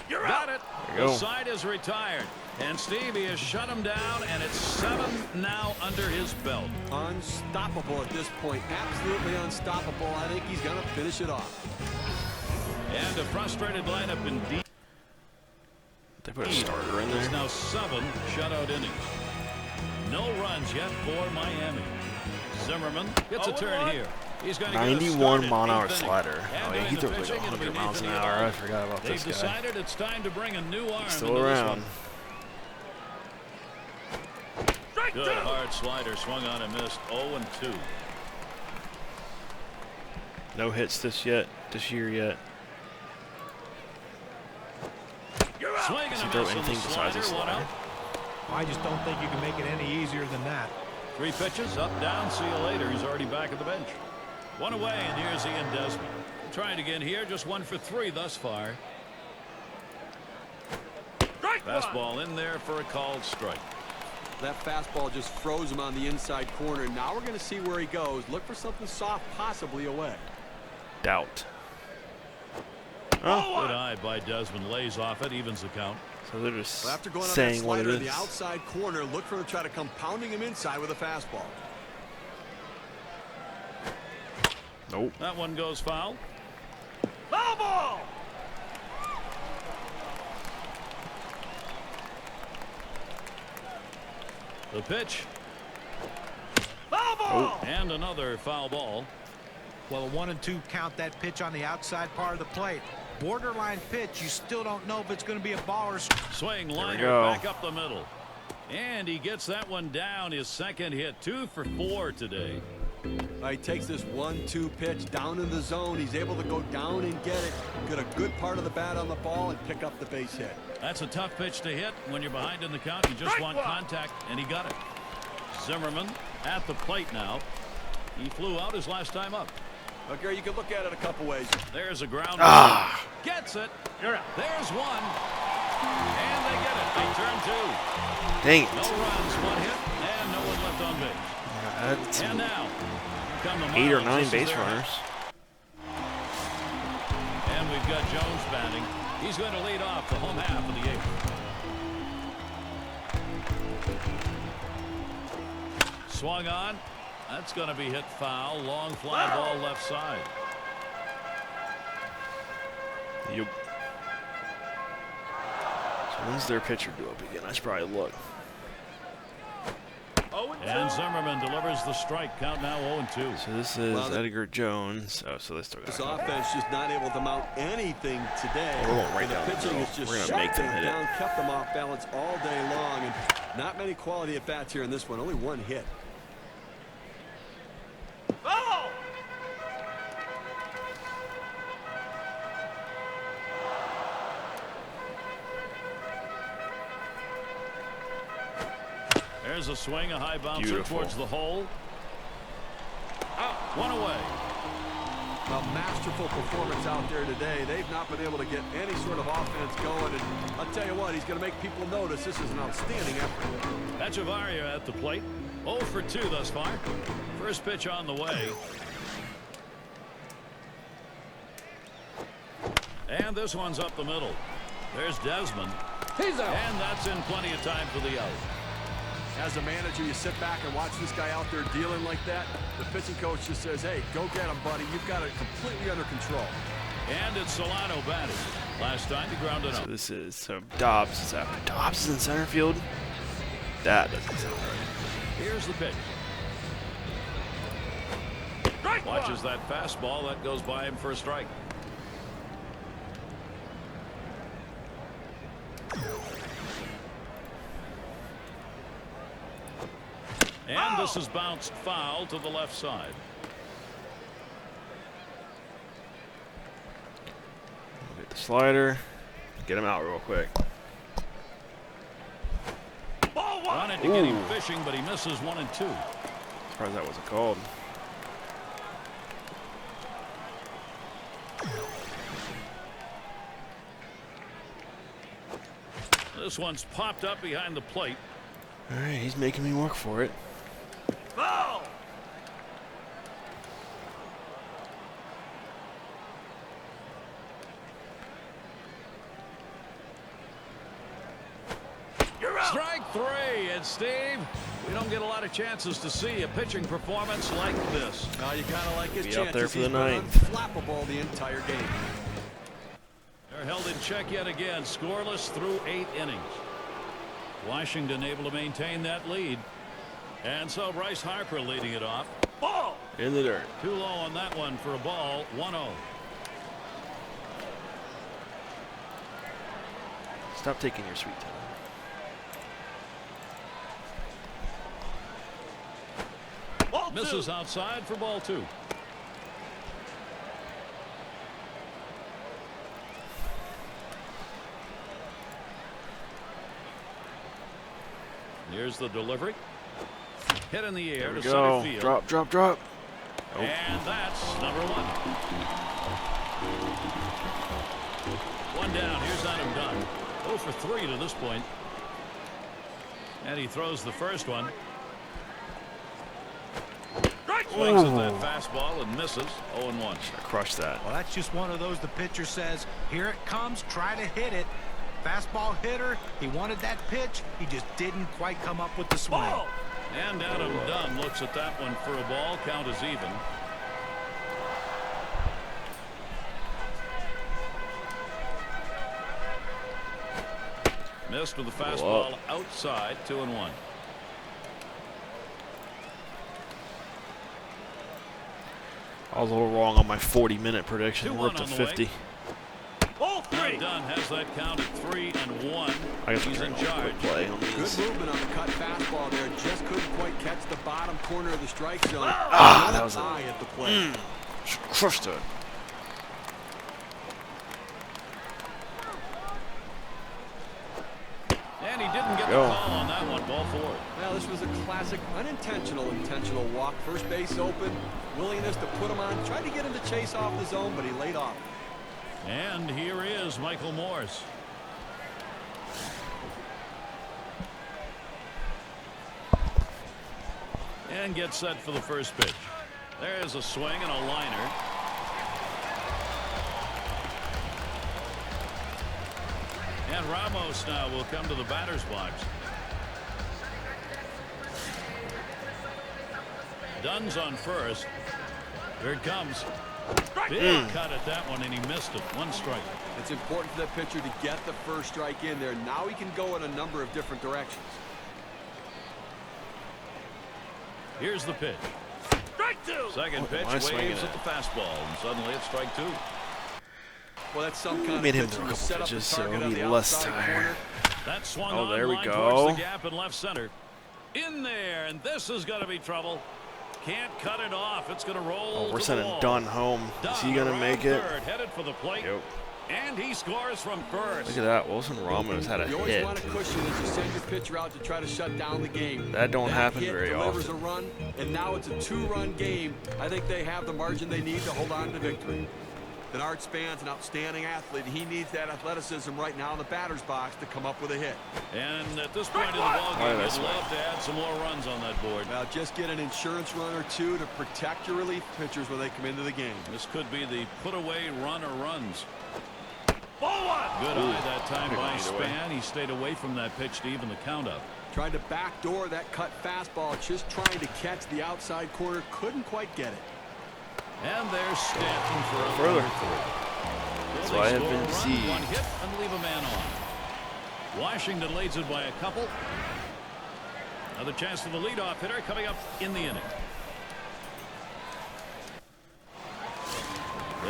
Got it.
There you
The
go.
side is retired. And Stevie has shut him down, and it's 7 now under his belt.
Unstoppable at this point. Absolutely unstoppable. I think he's going to finish it off.
And a frustrated lineup indeed.
They put a starter in
It's
there.
now 7 shutout innings. No runs yet for Miami. Zimmerman gets a turn here. He's going to get a
91
start at
mile-an-hour
8th inning.
slider.
And
Oh, yeah,
doing
he
the
throws like
pitching, it'll be
100 miles an
Nathan
hour.
Eovaldi.
I forgot about
They've
this guy.
decided it's time to bring a new arm
Still
into
around.
this one. Good hard slider swung on and missed. 0-2.
No hits this year yet.
Swing and
Does
a
he throw
miss on the
anything besides a
slider. One
slider?
out.
I just don't think you can make it any easier than that.
3 pitches, up, down, see you later. He's already back at the bench. 1 away, and here's Ian Desmond. Trying again here, just 1 for 3 thus far. Fastball in there for a called strike.
That fastball just froze him on the inside corner. Now we're going to see where he goes. Look for something soft, possibly away.
Doubt.
Good eye by Desmond. Lays off it, evens the count.
So they're just
Well, after going on that
saying what it
slider in
is.
the outside corner, look for him to try to come pounding him inside with a fastball.
Nope.
That one goes foul.
Foul ball!
The pitch.
Foul ball!
And another foul ball.
Well, a 1-2 count. That pitch on the outside part of the plate. Borderline pitch. You still don't know if it's going to be a ball or
swing. Liner back up the middle. And he gets that one down. His second hit. 2 for 4 today.
He takes this 1-2 pitch down in the zone. He's able to go down and get it. Get a good part of the bat on the ball and pick up the base hit.
That's a tough pitch to hit when you're behind in the count. You just want contact, and he got it. Zimmerman at the plate now. He flew out his last time up.
Well, Gary, you can look at it a couple ways.
There's a ground. Gets it.
You're out.
There's one. And they get it. They turn 2.
Dang it.
No runs, 1 hit, and no one left on base. And now, come the
8 or
Marlins.
9
This
base
is their
runners.
And we've got Jones batting. He's going to lead off the home half of the 8th. Swung on. That's going to be hit foul. Long fly ball left side.
Yep. So when's their pitcher due up again? I should probably look.
And Zimmerman delivers the strike. Count now 0-2.
So this is Edgar Jones. Oh, so they still got
this offense just not able to mount anything today.
We're going right
the
down the
pitching
middle.
is just
We're gonna
shut
make them hit
down,
it.
kept them off balance all day long, and not many quality at bats here in this one. Only 1 hit.
There's a swing, a high bouncer
Beautiful.
towards the hole. Out, 1 away.
A masterful performance out there today. They've not been able to get any sort of offense going, and I'll tell you what, he's going to make people notice. This is an outstanding effort.
Echevarria at the plate. 0 for 2 thus far. First pitch on the way. And this one's up the middle. There's Desmond.
He's out.
And that's in plenty of time for the out.
As a manager, you sit back and watch this guy out there dealing like that. The pitching coach just says, hey, go get him, buddy. You've got it completely under control.
And it's Solano batting. Last time he grounded
So
out.
this is Dobbs is after. Dobbs is in center field. That doesn't sound right.
Here's the pitch. Watches that fastball. That goes by him for a strike. And this is bounced foul to the left side.
Get the slider. Get him out real quick.
Wanted to get him fishing, but he misses 1 and 2.
Surprised that wasn't called.
This one's popped up behind the plate.
All right, he's making me work for it.
Strike 3, and Steve, we don't get a lot of chances to see a pitching performance like this.
Now you kind of like his
Be
chances.
out there for the
He's been
ninth.
unflappable the entire game.
They're held in check yet again, scoreless through 8 innings. Washington able to maintain that lead. And so Bryce Harper leading it off.
Ball!
In the dirt.
Too low on that one for a ball. 1-0.
Stop taking your sweet time.
Misses outside for ball 2. Here's the delivery. Hit in the air
There we
to center
go.
field.
Drop, drop, drop. Oh.
And that's number 1. 1 down. Here's Adam Dunn. 0 for 3 to this point. And he throws the first one. Swings at that fastball and misses. 0-1.
Crush that.
Well, that's just one of those the pitcher says, here it comes, try to hit it. Fastball hitter, he wanted that pitch, he just didn't quite come up with the swing.
And Adam Dunn looks at that one for a ball. Count is even. Missed with the fastball outside. 2-1.
I was a little wrong on my 40-minute prediction. We're up
2-1
to
on the
50.
way. Ball 3. Dunn has that count at 3-1.
I guess
He's in charge.
play on
Good
these.
movement on the cut fastball there. Just couldn't quite catch the bottom corner of the strike zone.
That was
high at the plate.
Crushed it.
And he didn't get the call on that one. Ball 4.
Well, this was a classic intentional walk. First base open. Willingness to put him on. Tried to get him to chase off the zone, but he laid off.
And here is Michael Morse. And gets set for the first pitch. There's a swing and a liner. And Ramos now will come to the batter's box. Dunn's on first. Here it comes. Big cut at that one, and he missed it. 1 strike.
It's important for that pitcher to get the first strike in there. Now he can go in a number of different directions.
Here's the pitch. Strike 2. Second pitch waves at the fastball, and suddenly it's strike 2.
Well, that's some kind
Made him
of
throw a
pitcher to
couple
set up the
pitches, so
target
he'll
on
be
the
less
outside
tired.
corner.
That swung
Oh,
on
there we
line
go.
towards the gap in left center. In there, and this is going to be trouble. Can't cut it off. It's going to roll.
Oh, we're
to
sending
the wall.
Dunn home. Is he
Dunn
gonna
around
make it?
third, headed for the plate.
Yep.
And he scores from first.
Look at that. Wilson Ramos had a
You always
hit.
want to cushion as you send your pitcher out to try to shut down the game.
That don't happen
hit
very
delivers
often.
a run, and now it's a 2-run game. I think they have the margin they need to hold on to victory. Denard Span's an outstanding athlete. He needs that athleticism right now in the batter's box to come up with a hit.
And at this point in the ball game, I'd love to add some more runs on that board.
Well, just get an insurance run or 2 to protect your relief pitchers when they come into the game.
This could be the put-away run or runs. Ball 1. Good eye that time by Span. He stayed away from that pitch to even the count up.
Tried to backdoor that cut fastball, just trying to catch the outside corner. Couldn't quite get it.
And there's Stanton for a
Further.
That's
why I have been deceived.
1 hit and leave a man on. Washington leads it by a couple. Another chance for the leadoff hitter coming up in the inning.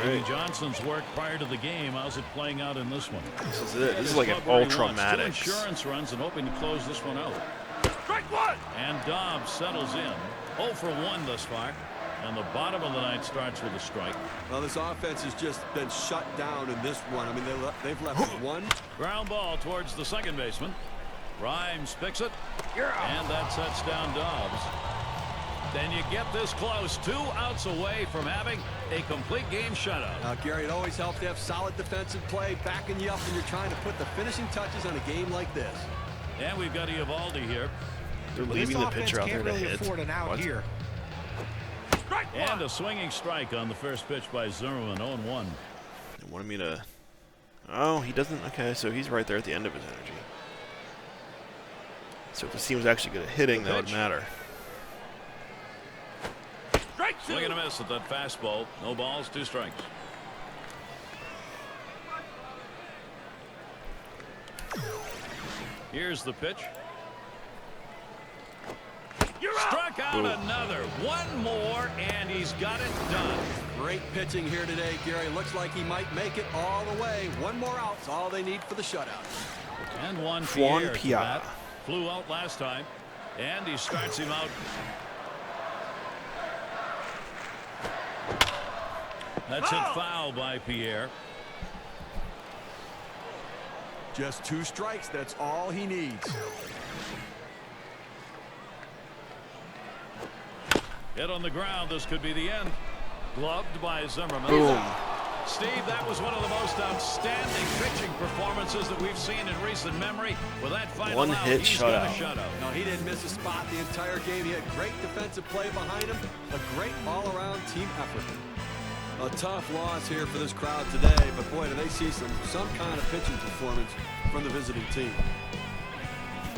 Davey Johnson's work prior to the game. How's it playing out in this one?
This is it. This is like an
Club where he
ultra
wants 2
Maddox.
insurance runs and hoping to close this one out. Strike 1. And Dobbs settles in. 0 for 1 thus far. And the bottom of the 9th starts with a strike.
Well, this offense has just been shut down in this one. I mean, they've left 1.
Ground ball towards the second baseman. Rhymes picks it. And that sets down Dobbs. Then you get this close. 2 outs away from having a complete game shutout.
Now, Gary, it always helps to have solid defensive play backing you up when you're trying to put the finishing touches on a game like this.
And we've got Eovaldi here.
They're leaving the pitcher out there to hit. What?
Here.
And a swinging strike on the first pitch by Zimmerman. 0-1.
They wanted me to... Oh, he doesn't... Okay, so he's right there at the end of his energy. So if this team was actually good at hitting, that would matter.
Swing and a miss at that fastball. No balls, 2 strikes. Here's the pitch. Struck out another. 1 more, and he's got it done.
Great pitching here today, Gary. Looks like he might make it all the way. 1 more out's all they need for the shutout.
And Juan
Pierre.
Pierre flew out last time, and he starts him out. That's hit foul by Pierre.
Just 2 strikes. That's all he needs.
Hit on the ground. This could be the end. Gloved by Zimmerman.
Boom.
Steve, that was one of the most outstanding pitching performances that we've seen in recent memory. With that final
1
out,
hit
he's got a
shutout.
shutout.
No, he didn't miss a spot the entire game. He had great defensive play behind him. A great all-around team effort. A tough loss here for this crowd today, but boy, do they see some kind of pitching performance from the visiting team.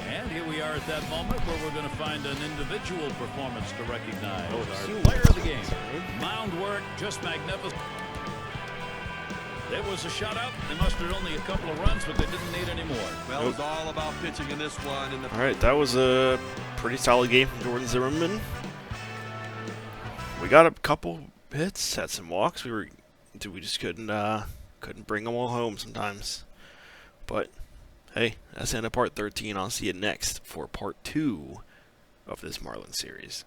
And here we are at that moment where we're going to find an individual performance to recognize.
Oh,
Our player of the game. Mound work, just magnificent. It was a shutout. They mustered only a couple of runs, but they didn't need any more.
Well, it was all about pitching in this one. And
All right, that was a pretty solid game from Jordan Zimmerman. We got a couple hits, had some walks. We just couldn't bring them all home sometimes. But hey, that's the end of part 13. I'll see you next for part 2 of this Marlins series.